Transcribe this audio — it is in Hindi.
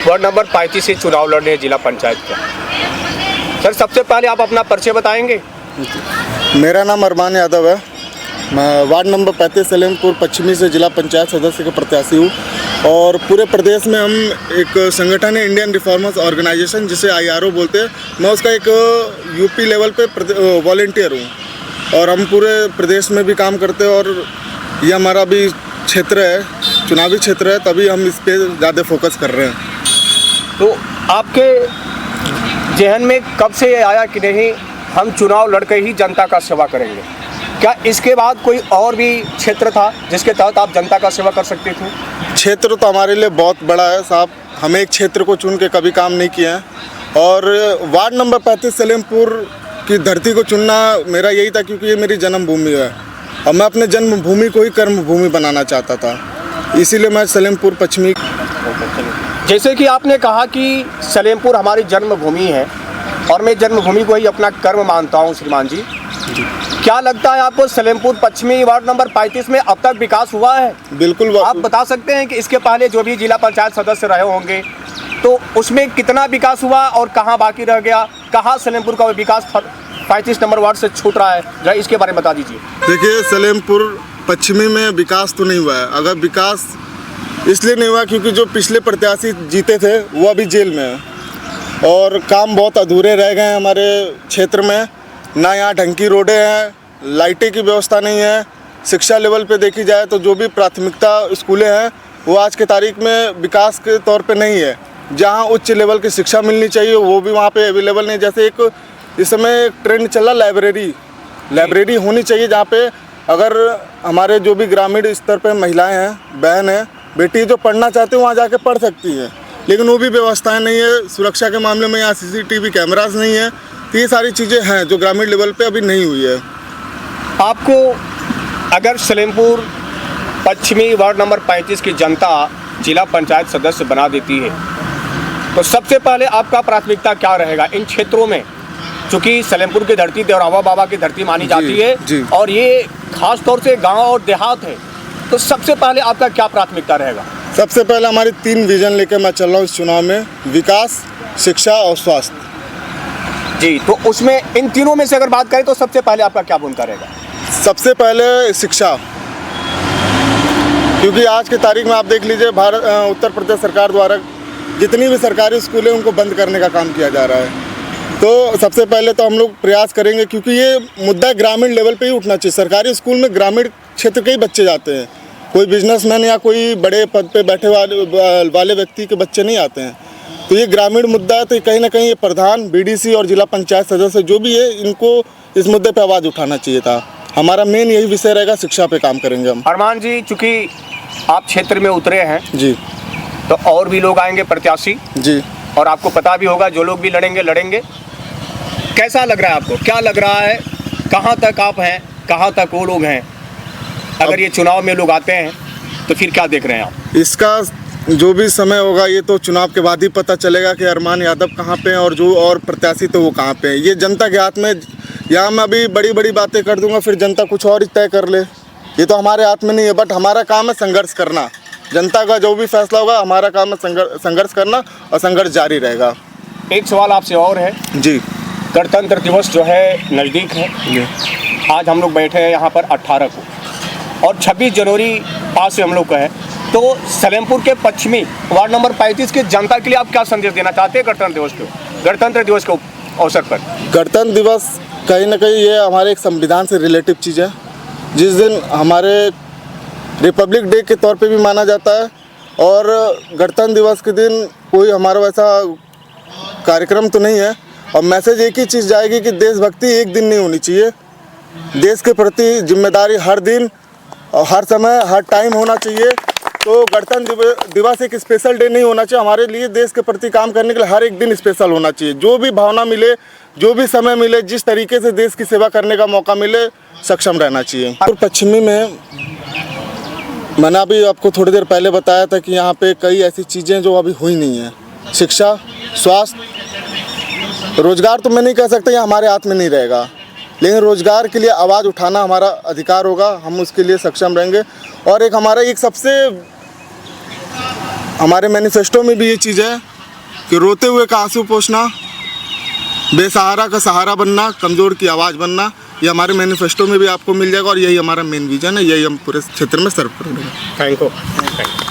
वार्ड नंबर 35 से चुनाव लड़ने जिला पंचायत का। सर, सबसे पहले आप अपना परिचय बताएंगे। मेरा नाम अरमान यादव है। मैं वार्ड नंबर 35 सलेमपुर पश्चिमी से जिला पंचायत सदस्य का प्रत्याशी हूँ और पूरे प्रदेश में हम एक संगठन है इंडियन रिफॉर्मर्स ऑर्गेनाइजेशन, जिसे IRO बोलते हैं। मैं उसका एक यूपी लेवल पे वॉलेंटियर हूँ और हम पूरे प्रदेश में भी काम करते हैं और ये हमारा भी क्षेत्र है, चुनावी क्षेत्र है, तभी हम इस पर ज़्यादा फोकस कर रहे हैं। तो आपके जहन में कब से ये आया कि नहीं, हम चुनाव लड़कर ही जनता का सेवा करेंगे? क्या इसके बाद कोई और भी क्षेत्र था जिसके तहत आप जनता का सेवा कर सकते थे? क्षेत्र तो हमारे लिए बहुत बड़ा है साहब, हमें एक क्षेत्र को चुन के कभी काम नहीं किया है और वार्ड नंबर 35 सलेमपुर की धरती को चुनना मेरा यही था, क्योंकि ये मेरी जन्मभूमि है और मैं अपने जन्मभूमि को ही कर्मभूमि बनाना चाहता था, इसीलिए मैं सलेमपुर पश्चिमी। जैसे कि आपने कहा कि सलेमपुर हमारी जन्मभूमि है और मैं जन्मभूमि को ही अपना कर्म मानता हूँ। श्रीमान जी, क्या लगता है आपको सलेमपुर पश्चिमी वार्ड नंबर 35 में अब तक विकास हुआ है? बिल्कुल। आप बता सकते हैं कि इसके पहले जो भी जिला पंचायत सदस्य रहे होंगे तो उसमें कितना विकास हुआ और कहाँ बाकी रह गया, कहाँ सलेमपुर का विकास 35 नंबर वार्ड से छूट रहा है, जरा इसके बारे में बता दीजिए। देखिए, सलेमपुर पश्चिमी में विकास तो नहीं हुआ है। अगर विकास इसलिए नहीं हुआ क्योंकि जो पिछले प्रत्याशी जीते थे वो अभी जेल में है और काम बहुत अधूरे रह गए हैं हमारे क्षेत्र में। ना यहाँ ढंग की रोडें हैं, लाइटें की व्यवस्था नहीं है। शिक्षा लेवल पे देखी जाए तो जो भी प्राथमिकता स्कूलें हैं वो आज के तारीख में विकास के तौर पे नहीं है। जहाँ उच्च लेवल की शिक्षा मिलनी चाहिए वो भी वहाँ पे अवेलेबल नहीं। जैसे एक इस समय एक ट्रेंड चला, लाइब्रेरी होनी चाहिए, जहाँ पे अगर हमारे जो भी ग्रामीण स्तर पे महिलाएँ हैं, बहन हैं, बेटी जो पढ़ना चाहते हैं वहाँ जाके पढ़ सकती हैं, लेकिन वो भी व्यवस्थाएं नहीं है। सुरक्षा के मामले में यहाँ CCTV कैमरास नहीं है। तो ये सारी चीज़ें हैं जो ग्रामीण लेवल पे अभी नहीं हुई है। आपको अगर सलेमपुर पश्चिमी वार्ड नंबर 35 की जनता जिला पंचायत सदस्य बना देती है तो सबसे पहले आपका प्राथमिकता क्या रहेगा इन क्षेत्रों में? चूँकि सलेमपुर की धरती देवरावा बाबा की धरती मानी जाती है और ये खास तौर से गाँव और देहात है, तो सबसे पहले आपका क्या प्राथमिकता रहेगा? सबसे पहले हमारी 3 विजन लेकर मैं चल रहा हूँ इस चुनाव में: विकास, शिक्षा और स्वास्थ्य। जी, तो उसमें इन तीनों में से अगर बात करें तो सबसे पहले आपका क्या भूमिका रहेगा? सबसे पहले शिक्षा, क्योंकि आज की तारीख में आप देख लीजिए उत्तर प्रदेश सरकार द्वारा जितनी भी सरकारी स्कूल हैं उनको बंद करने का काम किया जा रहा है। तो सबसे पहले तो हम लोग प्रयास करेंगे, क्योंकि ये मुद्दा ग्रामीण लेवल पे ही उठना चाहिए। सरकारी स्कूल में ग्रामीण क्षेत्र के ही बच्चे जाते हैं, कोई बिजनेसमैन या कोई बड़े पद पे बैठे वाले व्यक्ति के बच्चे नहीं आते हैं। तो ये ग्रामीण मुद्दा है, तो कहीं ना कहीं ये प्रधान, BDC और जिला पंचायत सदस्य जो भी है, इनको इस मुद्दे पे आवाज़ उठाना चाहिए था। हमारा मेन यही विषय रहेगा, शिक्षा पे काम करेंगे हम। अरमान जी, चूँकि आप क्षेत्र में उतरे हैं जी, तो और भी लोग आएंगे प्रत्याशी जी, और आपको पता भी होगा जो लोग भी लड़ेंगे। कैसा लग रहा है आपको? क्या लग रहा है, कहाँ तक आप हैं, कहाँ तक वो लोग हैं? अगर ये चुनाव में लोग आते हैं तो फिर क्या देख रहे हैं आप? इसका जो भी समय होगा ये तो चुनाव के बाद ही पता चलेगा कि अरमान यादव कहाँ पे हैं और जो और प्रत्याशी तो वो कहाँ पे हैं। ये जनता के हाथ में। यहाँ मैं अभी बड़ी बड़ी बातें कर दूंगा, फिर जनता कुछ और ही तय कर ले, ये तो हमारे हाथ में नहीं है। बट हमारा काम है संघर्ष करना। जनता का जो भी फैसला होगा, हमारा काम है संघर्ष करना और संघर्ष जारी रहेगा। एक सवाल आपसे और है जी। गणतंत्र दिवस जो है नज़दीक है। आज हम लोग बैठे हैं यहाँ पर 18 को और 26 जनवरी पास से हम लोग का है। तो सलेमपुर के पश्चिमी वार्ड नंबर 35 की जनता के लिए आप क्या संदेश देना चाहते हैं गणतंत्र दिवस के अवसर पर? गणतंत्र दिवस कहीं ना कहीं ये हमारे एक संविधान से रिलेटिव चीज़ है, जिस दिन हमारे रिपब्लिक डे के तौर पे भी माना जाता है। और गणतंत्र दिवस के दिन कोई हमारा वैसा कार्यक्रम तो नहीं है और मैसेज एक ही चीज़ जाएगी कि देशभक्ति एक दिन नहीं होनी चाहिए। देश के प्रति जिम्मेदारी हर दिन और हर समय, हर टाइम होना चाहिए। तो गणतंत्र दिवस एक स्पेशल डे नहीं होना चाहिए हमारे लिए। देश के प्रति काम करने के लिए हर एक दिन स्पेशल होना चाहिए। जो भी भावना मिले, जो भी समय मिले, जिस तरीके से देश की सेवा करने का मौका मिले, सक्षम रहना चाहिए। और पश्चिमी में मैंने अभी आपको थोड़ी देर पहले बताया था कि यहाँ पे कई ऐसी चीज़ें जो अभी हुई नहीं है। शिक्षा, स्वास्थ्य, रोजगार तो मैं नहीं कह सकता, ये हमारे हाथ में नहीं रहेगा, लेकिन रोजगार के लिए आवाज़ उठाना हमारा अधिकार होगा। हम उसके लिए सक्षम रहेंगे। और एक हमारा एक सबसे हमारे मैनिफेस्टो में भी ये चीज़ है कि रोते हुए का आंसू पोंछना, बेसहारा का सहारा बनना, कमज़ोर की आवाज़ बनना, ये हमारे मैनिफेस्टो में भी आपको मिल जाएगा और यही हमारा मेन विजन है, यही हम पूरे क्षेत्र में सर्व करेंगे। Thank you.